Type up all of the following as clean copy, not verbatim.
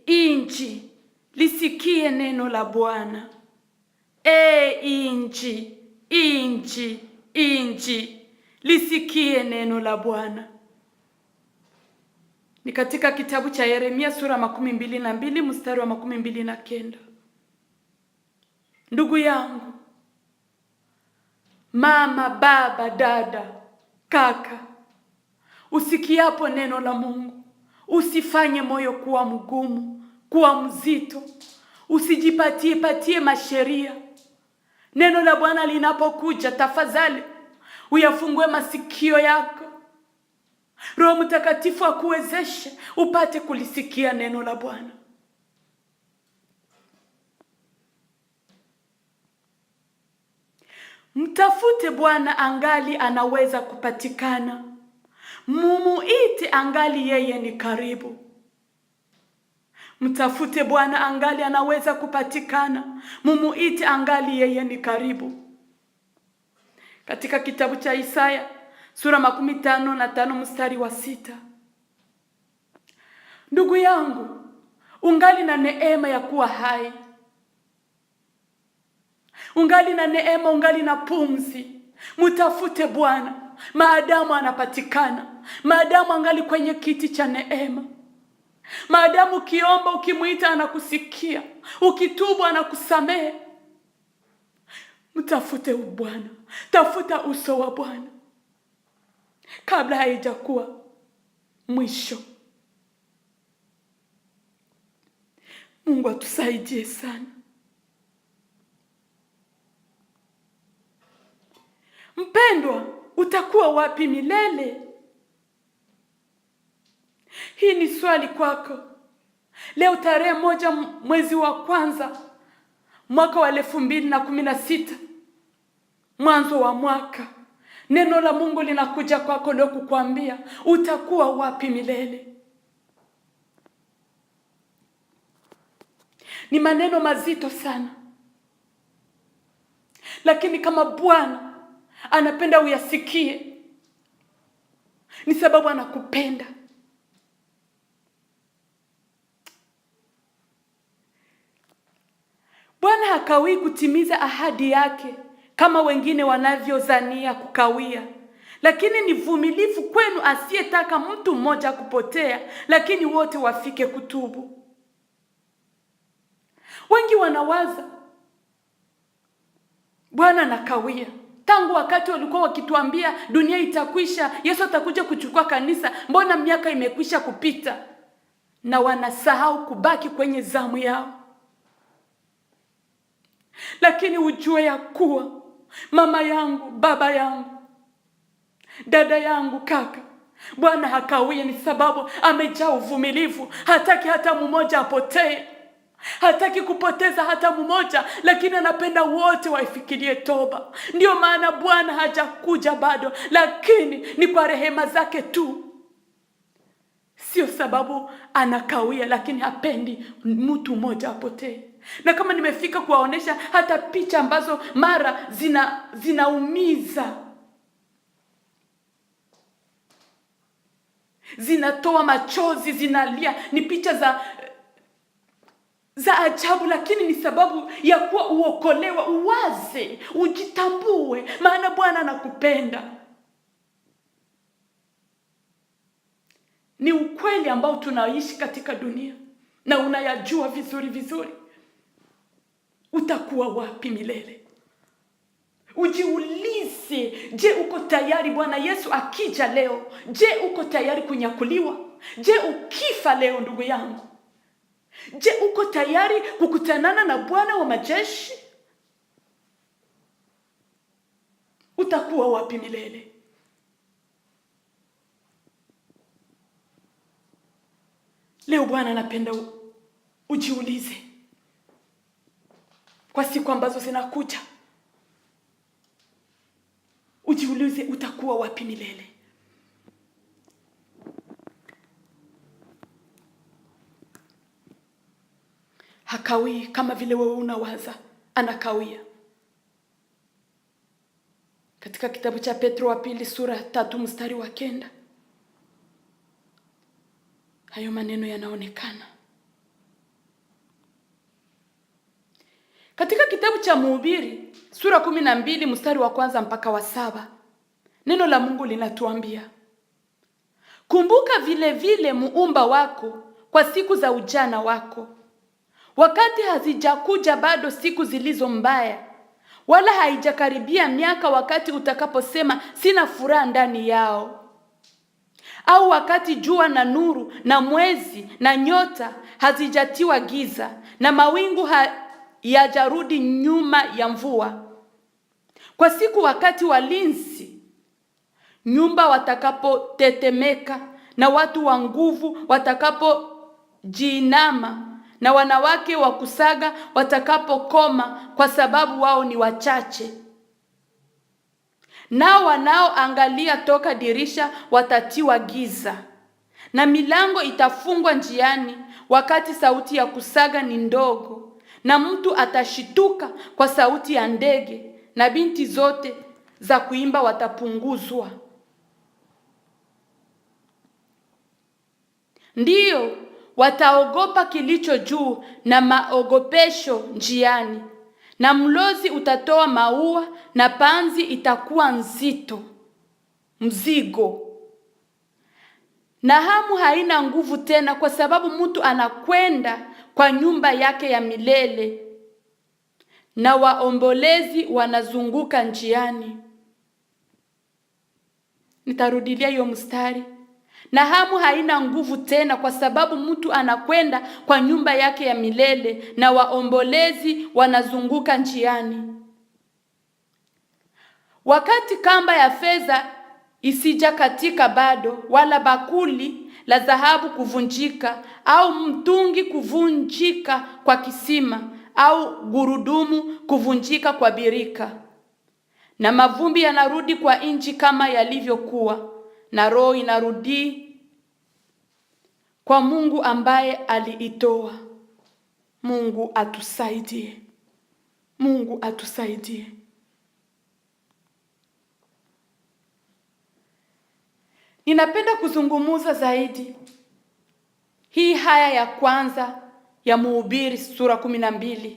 Inji, lisikie neno la Bwana. Inji, lisikie neno la Bwana. Ni katika kitabu cha Yeremia sura 22 mstari wa 29. Ndugu yangu, mama, baba, dada, kaka, usikiapo neno la Mungu, usifanye moyo kuwa mgumu, kuwa mzito. Usijipatie masheria. Neno la Bwana linapokuja, tafadhali uyafungue masikio yako. Roho Mtakatifu akuwezeshe upate kulisikia neno la Bwana. Mtafute Bwana angali anaweza kupatikana. Mumuite angali yeye ni karibu. Mtafute Bwana angali anaweza kupatikana. Mumuite angali yeye ni karibu. Katika kitabu cha Isaya sura 55 mstari wa 6. Ndugu yangu, ungali na neema ya kuwa hai. Ungali na neema, ungali na pumzi. Mtafute Bwana maadamu anapatikana. Maadamu angali kwenye kiti cha neema. Maadamu ukiomba, ukimuita anakusikia. Ukitubu anakusamehe. Mtafute Bwana. Tafuta uso wa Bwana kabla haijakuwa mwisho. Mungu atusaidie sana. Mpendwa, utakuwa wapi milele? Hii ni swali kwako. Leo tarehe 1 mwezi wa kwanza mwaka wa 2016, mwanzo wa mwaka, neno la Mungu linakuja kwako leo kukuambia utakuwa wapi milele. Ni maneno mazito sana, lakini kama Bwana anapenda uyasikie, ni sababu anakupenda. Bwana hakawii kutimiza ahadi yake kama wengine wanavyozania kukawia, lakini ni vumilivu kwenu, asiyetaka mtu mmoja kupotea, lakini wote wafike kutubu. Wengi wanawaza Bwana anakawia. Tangu wakati walikuwa wakituambia dunia itakwisha, Yesu atakuja kuchukua kanisa, mbona miaka imekwisha kupita? Na wanasahau kubaki kwenye zamu yao. Lakini ujue ya kuwa mama yangu, baba yangu, dada yangu, kaka, Bwana hakawia, ni sababu amejaa uvumilivu. Hataki hata mmoja apotee. Hataki kupoteza hata mmoja, lakini anapenda wote waifikirie toba. Ndio maana Bwana hajakuja bado, lakini ni kwa rehema zake tu. Sio sababu anakawia, lakini hapendi mtu mmoja apotee. Na kama nimefika kuwaonesha hata picha ambazo mara zinaumiza, zinatoa machozi, zinalia, ni picha za ajabu, lakini ni sababu ya kuwa uokolewa, uwaze, ujitambue, maana Bwana anakupenda. Ni ukweli ambao tunaishi katika dunia na unayajua vizuri. Utakuwa wapi milele? Ujiulize, je, uko tayari Bwana Yesu akija leo? Je, uko tayari kunyakuliwa? Je, ukifa leo ndugu yangu, je, uko tayari kukutanana na Bwana wa majeshi? Utakuwa wapi milele? Leo Bwana anapenda ujiulize kwa siku ambazo zinakuja. Ujiulize utakuwa wapi milele. Hakawii kama vile wewe unawaza anakawia. Katika kitabu cha Petro wa pili sura 3 mstari wa 9. Hayo maneno yanaonekana katika kitabu cha Mhubiri sura 12 mstari wa 1 mpaka wa 7. Neno la Mungu linatuambia, kumbuka vile vile muumba wako kwa siku za ujana wako, wakati hazijakuja bado siku zilizo mbaya, wala haijakaribia miaka wakati utakaposema sina furaha ndani yao, au wakati jua na nuru na mwezi na nyota hazijatiwa giza na mawingu yajarudi nyuma ya mvua, kwa siku wakati walinzi nyumba watakapotetemeka na watu wa nguvu watakapojiinama na wanawake wa kusaga watakapokoma, kwa sababu wao ni wachache. Nao wanaoangalia toka dirisha watatiwa giza, na milango itafungwa njiani wakati sauti ya kusaga ni ndogo, na mtu atashituka kwa sauti ya ndege, na binti zote za kuimba watapunguzwa. Ndiyo, wataogopa kilicho juu na maogopesho njiani, na mlozi utatoa maua na panzi itakuwa nzito mzigo. Na hamu haina nguvu tena, kwa sababu mtu anakwenda kwa nyumba yake ya milele, na waombolezi wanazunguka njiani. Nitarudilia hiyo mstari. Na hamu haina nguvu tena, kwa sababu mtu anakwenda kwa nyumba yake ya milele, na waombolezi wanazunguka njiani. Wakati kamba ya fedha isija katika bado, wala bakuli la dhahabu kuvunjika, au mtungi kuvunjika kwa kisima, au gurudumu kuvunjika kwa birika. Na mavumbi yanarudi kwa nchi kama yalivyokuwa, na roho inarudi kwa Mungu ambaye aliitoa. Mungu atusaidie. Mungu atusaidie. Ninapenda kuzungumuza zaidi hii haya ya kwanza ya Mhubiri sura 12.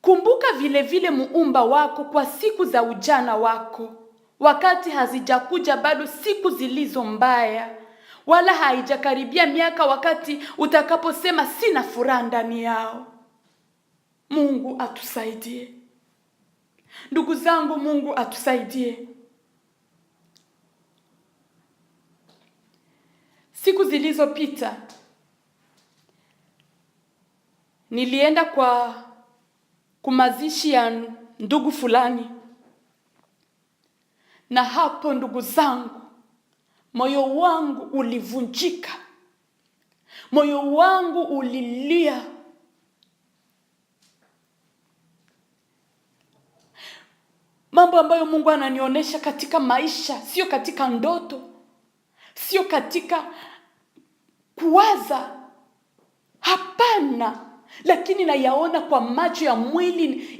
Kumbuka vile vile muumba wako kwa siku za ujana wako, wakati hazijakuja bado siku zilizo mbaya, wala haijakaribia miaka wakati utakaposema sina furaha ndani yao. Mungu atusaidie. Ndugu zangu, Mungu atusaidie. Siku zilizopita nilienda kwa kumazishi ya ndugu fulani, na hapo ndugu zangu, moyo wangu ulivunjika, moyo wangu ulilia. Mambo ambayo Mungu ananionyesha katika maisha, sio katika ndoto, sio katika kuwaza, hapana, lakini nayaona kwa macho ya mwili.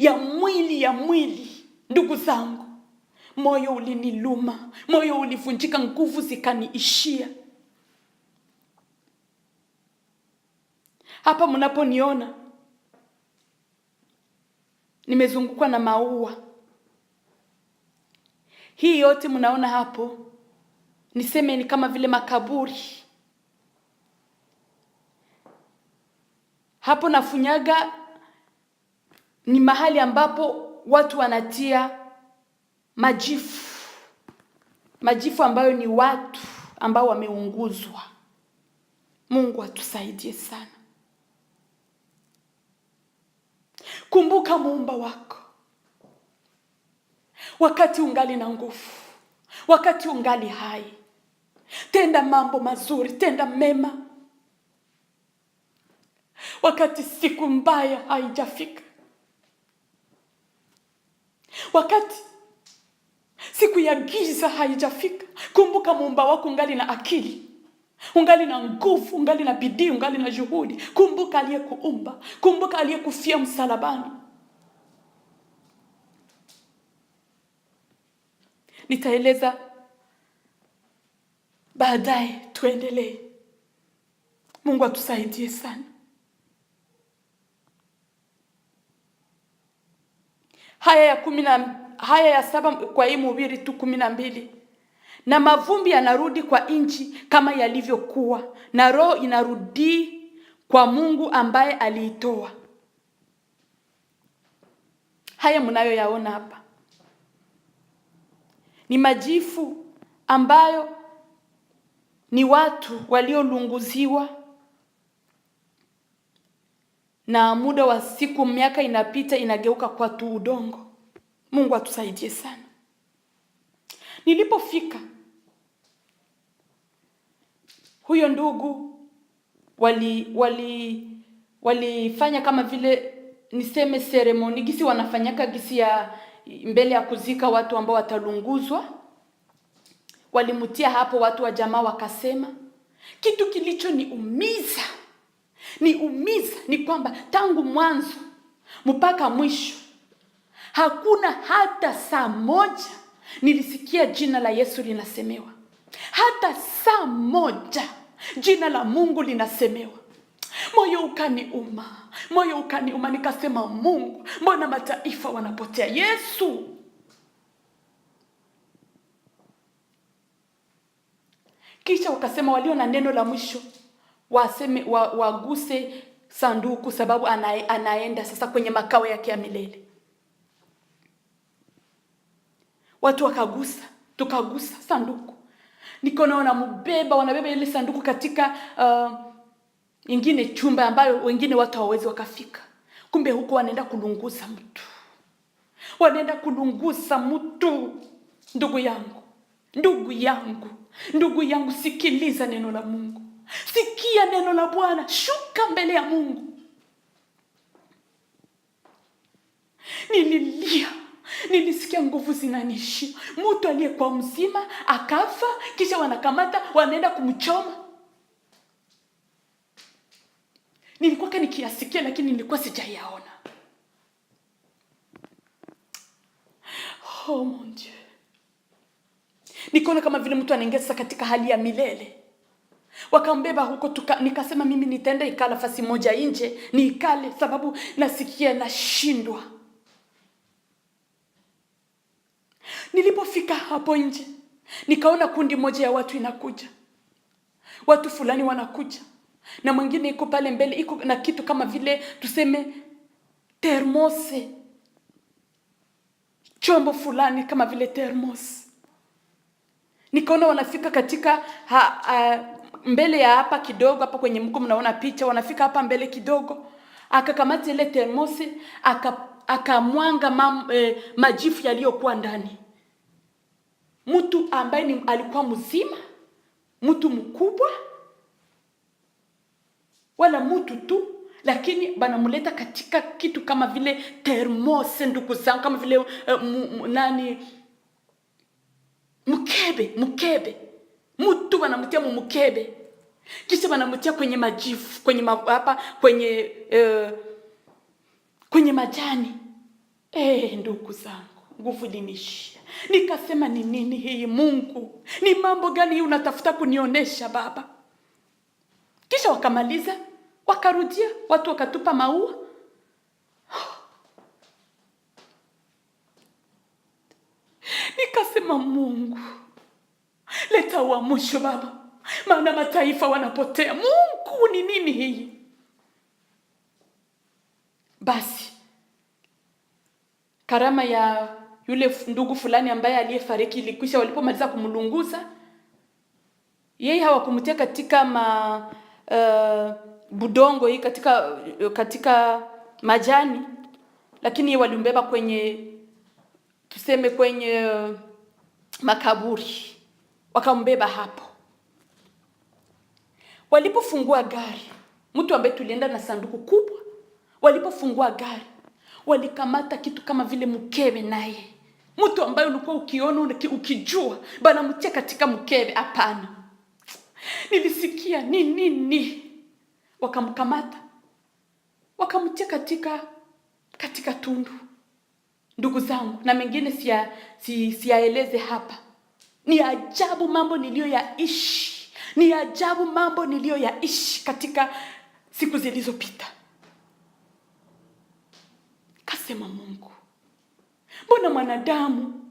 Ndugu zangu, moyo uliniluma, moyo ulivunjika, nguvu zikaniishia. Hapa mnaponiona nimezungukwa na maua. Hii yote mnaona hapo, niseme ni kama vile makaburi. Hapo nafunyaga ni mahali ambapo watu wanatia majifu ambayo ni watu ambao wameunguzwa. Mungu atusaidie sana. Kumbuka muumba wako wakati ungali na nguvu, wakati ungali hai. Tenda mambo mazuri, tenda mema wakati siku mbaya haijafika, wakati siku ya giza haijafika. Kumbuka muumba wako ungali na akili, ungali na nguvu, ungali na bidii, ungali na juhudi. Kumbuka aliyekuumba, kumbuka aliyekufia msalabani. Nitaeleza baadaye. tuendelee. Mungu atusaidie sana. Haya ya 7 kwa hii Mhubiri tu 12. Na mavumbi yanarudi kwa nchi kama yalivyokuwa, na roho inarudi kwa Mungu ambaye aliitoa. Haya mnayoyaona hapa ni majifu ambayo ni watu waliolunguziwa, na muda wa siku, miaka inapita, inageuka kwa tu udongo. Mungu atusaidie sana. Nilipofika, huyo ndugu walifanya kama vile niseme ceremony, gisi wanafanyaka gisi ya mbele ya kuzika watu ambao watalunguzwa. Walimutia hapo, watu wa jamaa wakasema, kitu kilicho niumiza ni kwamba tangu mwanzo mpaka mwisho hakuna hata saa moja nilisikia jina la Yesu linasemewa. Hata saa moja jina la Mungu linasemewa. Moyo ukaniuma, nikasema, Mungu, mbona mataifa wanapotea? Yesu. Kisha wakasema walio na neno la mwisho waguse sanduku, sababu anaenda sasa kwenye makao yake ya milele. Watu wakagusa, tukagusa sanduku. Niko naona wanabeba ile sanduku katika ingine chumba ambayo wengine watu hawawezi wakafika. Kumbe huko wanaenda kulunguza mtu. Ndugu yangu, sikiliza neno la Mungu. Sikia neno la Bwana, shuka mbele ya Mungu. Nilisikia nguvu zinanishi. Mtu aliyekuwa mzima akafa, kisha wanakamata wanaenda kumchoma. Nilikuwa nikiyasikia, lakini nilikuwa sijayaona. Oh mon Dieu. Nikaona kama vile mtu anaingia katika hali ya milele. Wakambeba huko, nikasema mimi nitaenda ikala fasi moja nje, niikale, sababu nasikia nashindwa. Nilipofika hapo nje, nikaona kundi moja ya watu inakuja. Watu fulani wanakuja, na mwingine iko pale mbele, iko na kitu kama vile tuseme termose, chombo fulani kama vile termos. Nikaona wanafika katika mbele ya hapa kidogo, hapa kwenye mko mnaona picha, wanafika hapa mbele kidogo. Akakamata ile termose, akamwanga majifu yaliyokuwa ndani. Mtu ambaye alikuwa mzima, mtu mkubwa, wala mtu tu, lakini banamuleta katika kitu kama vile termose, ndugu zangu, kama vile mkebe. Mtu wanamutia mkebe, kisha wanamutia kwenye majifu, kwenye majani. Ndugu zangu, nguvu ilinishia. Nikasema, ni nini hii Mungu? Ni mambo gani hii unatafuta kunionesha Baba? Kisha wakamaliza, wakarudia, watu wakatupa maua. Nikasema, Mungu, leta uamsho Baba, maana mataifa wanapotea. Mungu, ni nini hii? Basi karama ya yule ndugu fulani ambaye aliyefariki ilikwisha. Walipomaliza kumlunguza, yeye hawakumtia katika budongo hii, katika majani, lakini walimbeba kwenye, tuseme kwenye makaburi, wakambeba hapo. Walipofungua gari, mtu ambaye tulienda na sanduku kubwa, walipofungua gari, walikamata kitu kama vile mkebe, naye mtu ambaye ulikuwa ukiona ukijua bana mtia katika mkebe. Hapana, nilisikia nini. Wakamkamata, wakamtia katika tundu. Ndugu zangu, na mengine siyaeleze hapa. Ni ajabu mambo niliyoyaishi Ni ajabu mambo niliyoyaishi katika siku zilizopita. Kasema Mungu, mbona mwanadamu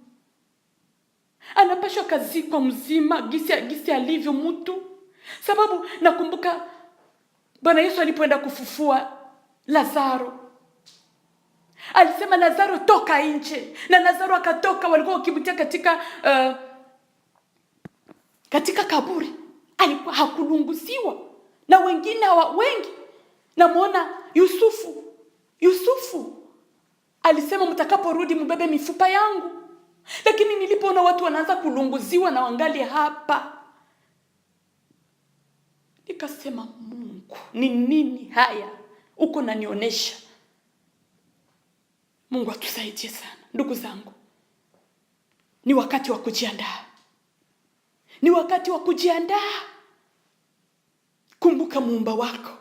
anapashwa kazikwa mzima gisi alivyo mtu? Sababu nakumbuka Bwana Yesu alipoenda kufufua Lazaro, alisema Lazaro toka nje, na Lazaro akatoka. Walikuwa wakimtia katika kaburi, alikuwa hakulunguziwa na wengine wengi. Namuona Yusufu alisema mtakaporudi mbebe mifupa yangu, lakini nilipoona watu wanaanza kulunguziwa na wangali hapa, nikasema Mungu, ni nini haya uko nanionyesha? Mungu atusaidie sana. Ndugu zangu, ni wakati wa kujiandaa. Ni wakati wa kujiandaa. Kumbuka muumba wako.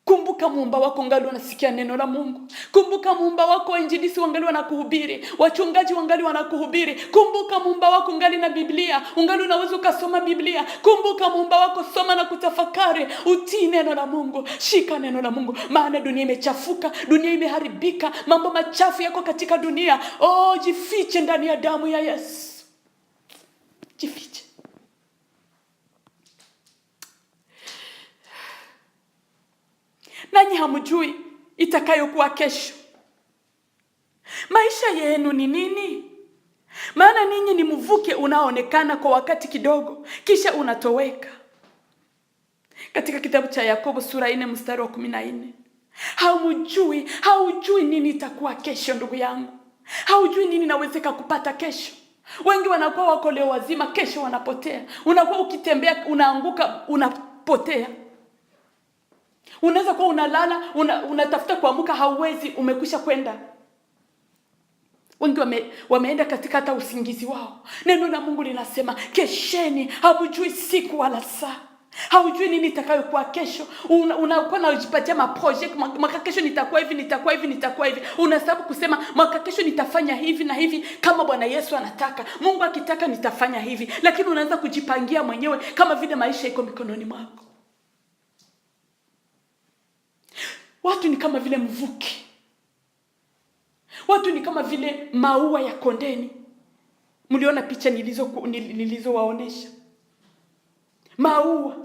Kumbuka muumba wako ngali wanasikia neno la Mungu. Kumbuka muumba wako, wainjilisi wangali wanakuhubiri, wachungaji wangali wanakuhubiri. Kumbuka muumba wako ngali na Biblia, ungali unaweza ukasoma Biblia. Kumbuka muumba wako, soma na kutafakari, utii neno la Mungu, shika neno la Mungu. Maana dunia imechafuka, dunia imeharibika, mambo machafu yako katika dunia. Jifiche ndani ya damu ya Yesu. Jifiche. Nanyi hamjui itakayokuwa kesho. Maisha yenu ni nini? Maana ninyi ni mvuke unaoonekana kwa wakati kidogo, kisha unatoweka. Katika kitabu cha Yakobo sura 4 mstari wa 14. Haujui nini itakuwa kesho, ndugu yangu. Haujui nini nawezeka kupata kesho. Wengi wanakuwa wako leo wazima, kesho wanapotea. Unakuwa ukitembea unaanguka, unapotea. Unaweza kuwa unalala, unatafuta kuamka, hauwezi, umekwisha kwenda. Wengi wameenda katika hata usingizi wao. Neno la Mungu linasema kesheni, hamjui siku wala saa. Haujui nini itakayokuwa kesho. Unakuwa unajipatia maproject, mwaka kesho nitakuwa hivi. Unasababu kusema mwaka kesho nitafanya hivi na hivi kama Bwana Yesu anataka. Mungu akitaka nitafanya hivi. Lakini unaanza kujipangia mwenyewe kama vile maisha iko mikononi mwako. Watu ni kama vile mvuke. Watu ni kama vile maua ya kondeni. Mliona picha nilizowaonesha. Maua.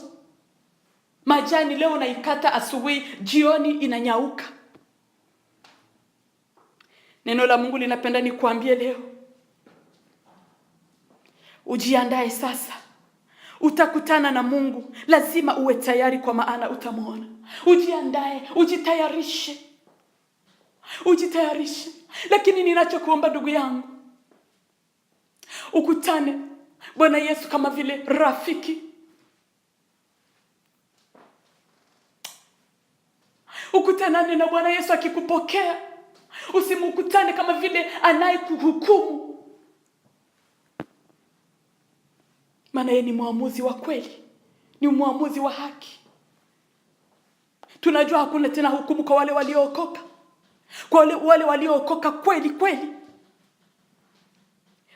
Majani leo naikata asubuhi, jioni inanyauka. Neno la Mungu linapenda nikuambie leo, ujiandae sasa. Utakutana na Mungu, lazima uwe tayari kwa maana utamuona. Ujiandae, ujitayarishe. Lakini ninachokuomba ndugu yangu, ukutane Bwana Yesu kama vile rafiki. Ukutanane na Bwana Yesu akikupokea. Usimukutane kama vile anayekuhukumu. Maana yeye ni muamuzi wa kweli, ni muamuzi wa haki. Tunajua hakuna tena hukumu kwa wale waliookoka. Kwa wale waliookoka kweli.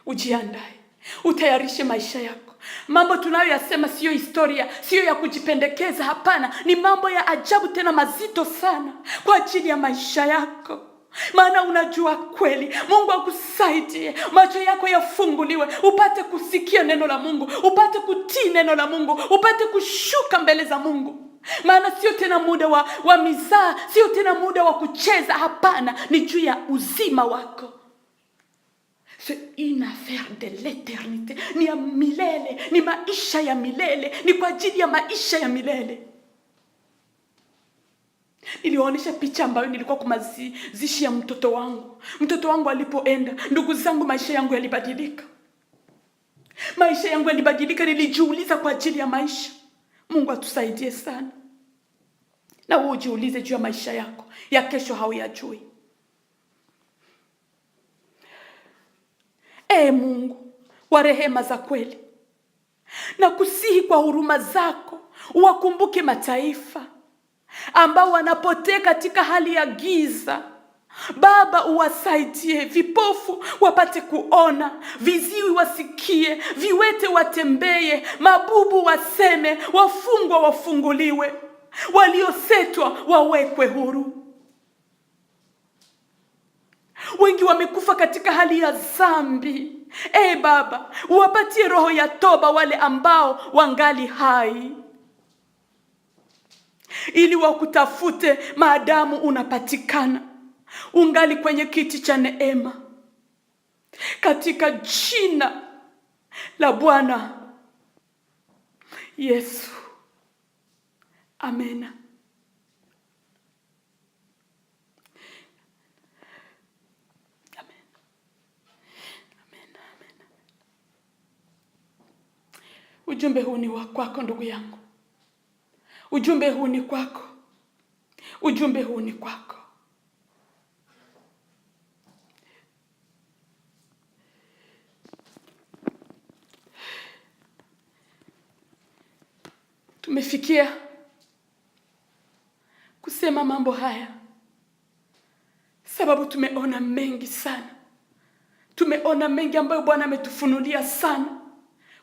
Ujiandae, utayarishe maisha yako. Mambo tunayoyasema sio historia, sio ya kujipendekeza, hapana. Ni mambo ya ajabu tena mazito sana kwa ajili ya maisha yako. Maana unajua kweli. Mungu akusaidie, macho yako yafunguliwe, upate kusikia neno la Mungu, upate kutii neno la Mungu, upate kushuka mbele za Mungu. Maana sio tena muda wa mizaa, sio tena muda wa kucheza, hapana. Ni juu ya uzima wako. C'est une affaire de l'éternité. Ni ya milele, ni maisha ya milele, ni kwa ajili ya maisha ya milele. Nilionyesha picha ambayo nilikuwa kwa mazishi ya mtoto wangu. Mtoto wangu alipoenda, ndugu zangu, maisha yangu yalibadilika. Nilijiuliza kwa ajili ya maisha. Mungu atusaidie sana. Na wewe ujiulize juu ya maisha yako. Ya kesho hauyajui. Mungu wa rehema za kweli, na kusihi kwa huruma zako uwakumbuke mataifa ambao wanapotea katika hali ya giza, Baba, uwasaidie vipofu wapate kuona, viziwi wasikie, viwete watembee, mabubu waseme, wafungwa wafunguliwe, waliosetwa wawekwe huru. Wengi wamekufa katika hali ya dhambi. Baba, uwapatie roho ya toba wale ambao wangali hai, ili wakutafute maadamu unapatikana, ungali kwenye kiti cha neema, katika jina la Bwana Yesu. Amena. Ujumbe huu ni wa kwako ndugu yangu. Ujumbe huu ni kwako. Ujumbe huu ni kwako. Tumefikia kusema mambo haya sababu tumeona mengi sana. Tumeona mengi ambayo Bwana ametufunulia sana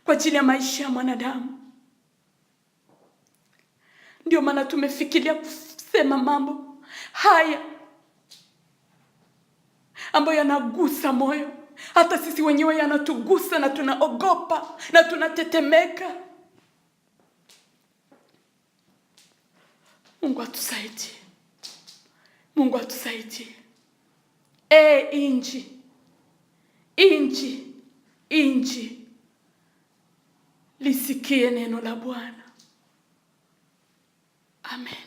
kwa ajili ya maisha ya mwanadamu. Ndio maana tumefikiria kusema mambo haya ambayo yanagusa moyo. Hata sisi wenyewe yanatugusa na tunaogopa na tunatetemeka. Mungu atusaidie. Mungu atusaidie. Inji lisikie neno la Bwana. Amen.